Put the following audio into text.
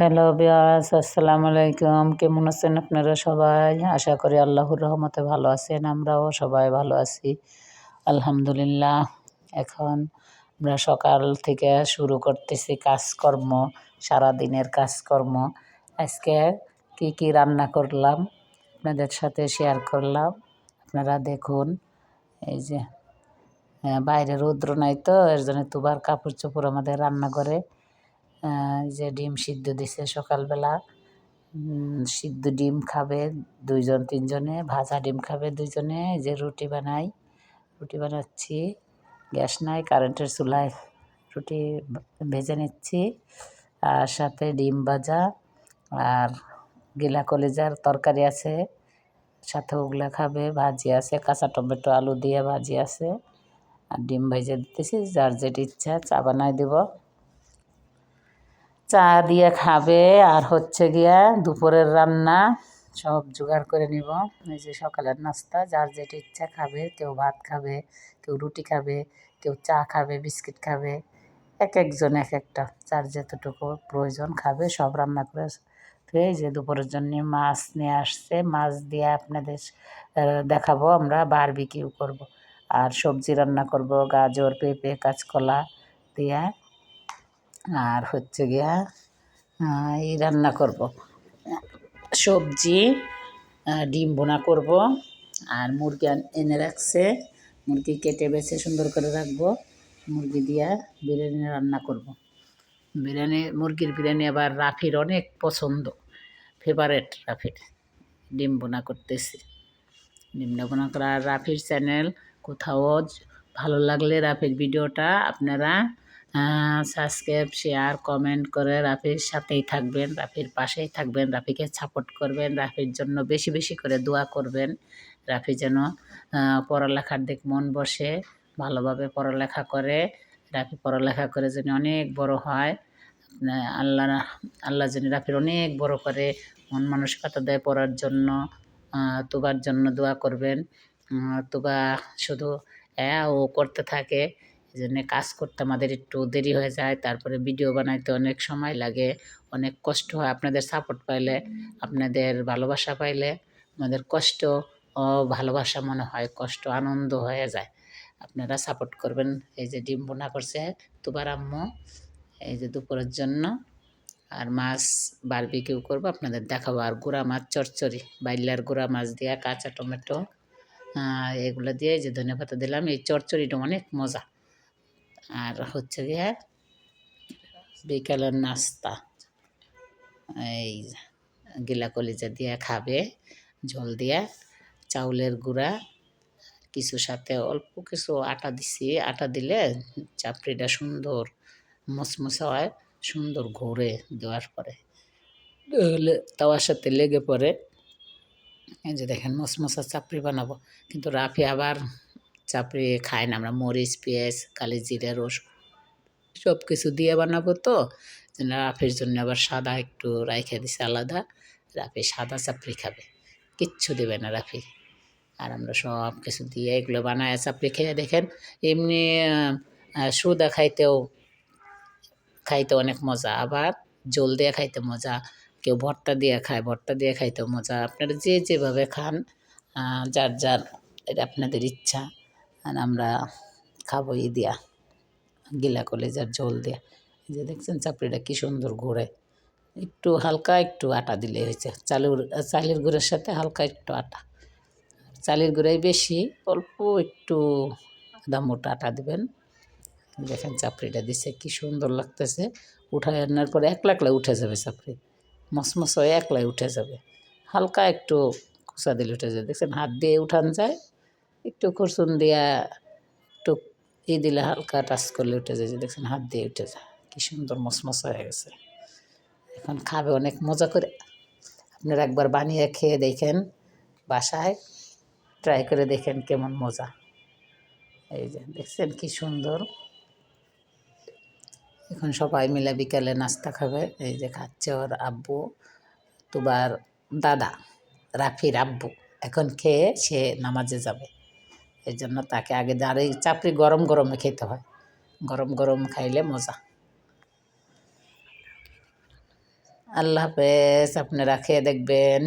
Hello viewers, আসসালামু আলাইকুম। কেমন আছেন আপনারা সবাই? আশা করি আল্লাহর রহমতে ভালো আছেন। আমরাও সবাই ভালো আছি আলহামদুলিল্লাহ। এখন আমরা সকাল থেকে শুরু করতেছি কাজকর্ম, সারাদিনের কাজকর্ম। আজকে কি কি রান্না করলাম আপনাদের সাথে শেয়ার করলাম। আপনারা দেখুন। এই যে বাইরে রৌদ্র নাই তো, এর জন্য তুবার কাপড় চোপড় আমাদের রান্নাঘরে। এই যে ডিম সিদ্ধ দিছে সকালবেলা। সিদ্ধ ডিম খাবে 2-3 জনে, ভাজা ডিম খাবে 2 জনে। এই যে রুটি বানাচ্ছি। গ্যাস নাই, কারেন্টের চুলায় রুটি ভেজে নিচ্ছি। আর সাথে ডিম ভাজা আর গিলা কলিজার তরকারি আছে, সাথে ওগুলা খাবে। ভাজি আছে, কাঁচা টমেটো আলু দিয়ে ভাজি আছে। আর ডিম ভেজে দিতেছি, যার যেটা ইচ্ছা চা বানাই দেব, চা দিয়ে খাবে। আর হচ্ছে গিয়া দুপুরের রান্না সব জোগাড় করে নিব। এই যে সকালের নাস্তা, যার যেটা ইচ্ছা খাবে। কেউ ভাত খাবে, কেউ রুটি খাবে, কেউ চা খাবে, বিস্কিট খাবে। এক একজন এক একটা, যার যতটুকু প্রয়োজন খাবে সব রান্না করে। তো এই যে দুপুরের জন্য মাছ নিয়ে আসছে, মাছ দিয়ে আপনাদের দেখাবো। আমরা বারবিকিউ করব। আর সবজি রান্না করব, গাজর, পেঁপে, কাঁচকলা দিয়ে। আর হচ্ছে গিয়া এই রান্না করব, সবজি, ডিম ভুনা করব। আর মুরগি এনে রাখছে, মুরগি কেটে বেছে সুন্দর করে রাখবো। মুরগি দিয়া বিরিয়ানি রান্না করব। মুরগির বিরিয়ানি আবার রাফির অনেক পছন্দ, ফেভারেট রাফির। ডিম ভুনা করতেছি, ডিম ভুনা করা। আর রাফির চ্যানেল কোথাও ভালো লাগলে রাফির ভিডিওটা আপনারা সাবস্ক্রাইব, শেয়ার, কমেন্ট করে রাফির সাথেই থাকবেন, রাফির পাশেই থাকবেন, রাফিকে সাপোর্ট করবেন, রাফির জন্য বেশি বেশি করে দোয়া করবেন। রাফি যেন পড়ালেখার দিক মন বসে, ভালোভাবে পড়ালেখা করে। রাফি পড়ালেখা করে যেন অনেক বড় হয়। আল্লাহ যেন রাফির অনেক বড় করে মন মানসিকতা দেয় পড়ার জন্য। তুবার জন্য দোয়া করবেন। তুবা শুধু ও করতে থাকে, এই জন্যে কাজ করতে আমাদের একটু দেরি হয়ে যায়। তারপরে ভিডিও বানাইতে অনেক সময় লাগে, অনেক কষ্ট হয়। আপনাদের সাপোর্ট পাইলে, আপনাদের ভালোবাসা পাইলে আমাদের কষ্ট ও ভালোবাসা মনে হয় কষ্ট আনন্দ হয়ে যায়। আপনারা সাপোর্ট করবেন। এই যে ডিম ভুনা করছে তুবার আম্মু, এই যে দুপুরের জন্য। আর মাছ বারবিকিউ করবো, আপনাদের দেখাবো। আর গুঁড়া মাছ চচ্চড়ি, বাইলার গুঁড়া মাছ দিয়া কাঁচা টমেটো এগুলো দিয়ে যে ধনেপাতা দিলাম। এই চচ্চড়িটা অনেক মজা। আর হচ্ছে গিয়ে বিকালের নাস্তা, এই গিলা কলিজা দিয়ে খাবে ঝোল দিয়া। চাউলের গুঁড়া কিছু, সাথে অল্প কিছু আটা দিছি। আটা দিলে চাপড়িটা সুন্দর মচমচে হয়, সুন্দর ঘুরে দেওয়ার পরে তাওয়ার সাথে লেগে পড়ে। এই যে দেখেন মচমচা চাপড়ি বানাবো। কিন্তু রাফি আবার চাপড়ি খায় না। আমরা মরিচ, পেঁয়াজ, কালি জিরে, রসুন সব কিছু দিয়ে বানাবো তো, রাফির জন্য আবার সাদা একটু রাইখে দিছে আলাদা। রাফি সাদা চাপড়ি খাবে, কিচ্ছু দেবে না রাফি। আর আমরা সব কিছু দিয়ে এগুলো বানায় চাপড়ি খেয়ে দেখেন। এমনি সুদা খাইতে অনেক মজা, আবার জল দিয়ে খাইতে মজা। কেউ ভর্তা দিয়ে খায়, ভর্তা দিয়ে খাইতেও মজা। আপনারা যে যেভাবে খান, যার যার এটা আপনাদের ইচ্ছা। আর আমরা খাবো দিয়া গিলা কলিজার ঝোল দিয়ে। এই যে দেখছেন চাপড়িটা কি সুন্দর ঘুরে। একটু হালকা একটু আটা দিলেই হয়েছে। চালের গুঁড়ের সাথে হালকা একটু আটা, চালের গুঁড়াই বেশি, অল্প একটু আদা মোটা আটা দেবেন। দেখেন চাপড়িটা দিছে কি সুন্দর লাগতেছে। উঠায় আনার পরে একলা একলা উঠে যাবে চাপড়ি, মসমস হয়ে একলাই উঠে যাবে। হালকা একটু খোসা দিলে উঠে যাবে। দেখছেন হাত দিয়ে উঠান যায়, একটু খুরচুন দিয়া একটু দিলে হালকা টাচ করলে উঠে যায়। দেখছেন হাত দিয়ে উঠে যায়, কি সুন্দর মসমস হয়ে গেছে। এখন খাবে অনেক মজা করে। আপনারা একবার বানিয়ে খেয়ে দেখেন, বাসায় ট্রাই করে দেখেন কেমন মজা। এই যে দেখছেন কি সুন্দর। এখন সবাই মিলে বিকালে নাস্তা খাবে। এই যে খাচ্ছে ওর আব্বু, তুবার দাদা, রাফির আব্বু। এখন খেয়ে সে নামাজে যাবে, এই জন্য তাকে আগে দাঁড়িয়ে চাপড়ি গরম গরমে খেতে হয়, গরম গরম খাইলে মজা। আল্লাহ হাফেজ, আপনারা খেয়ে দেখবেন।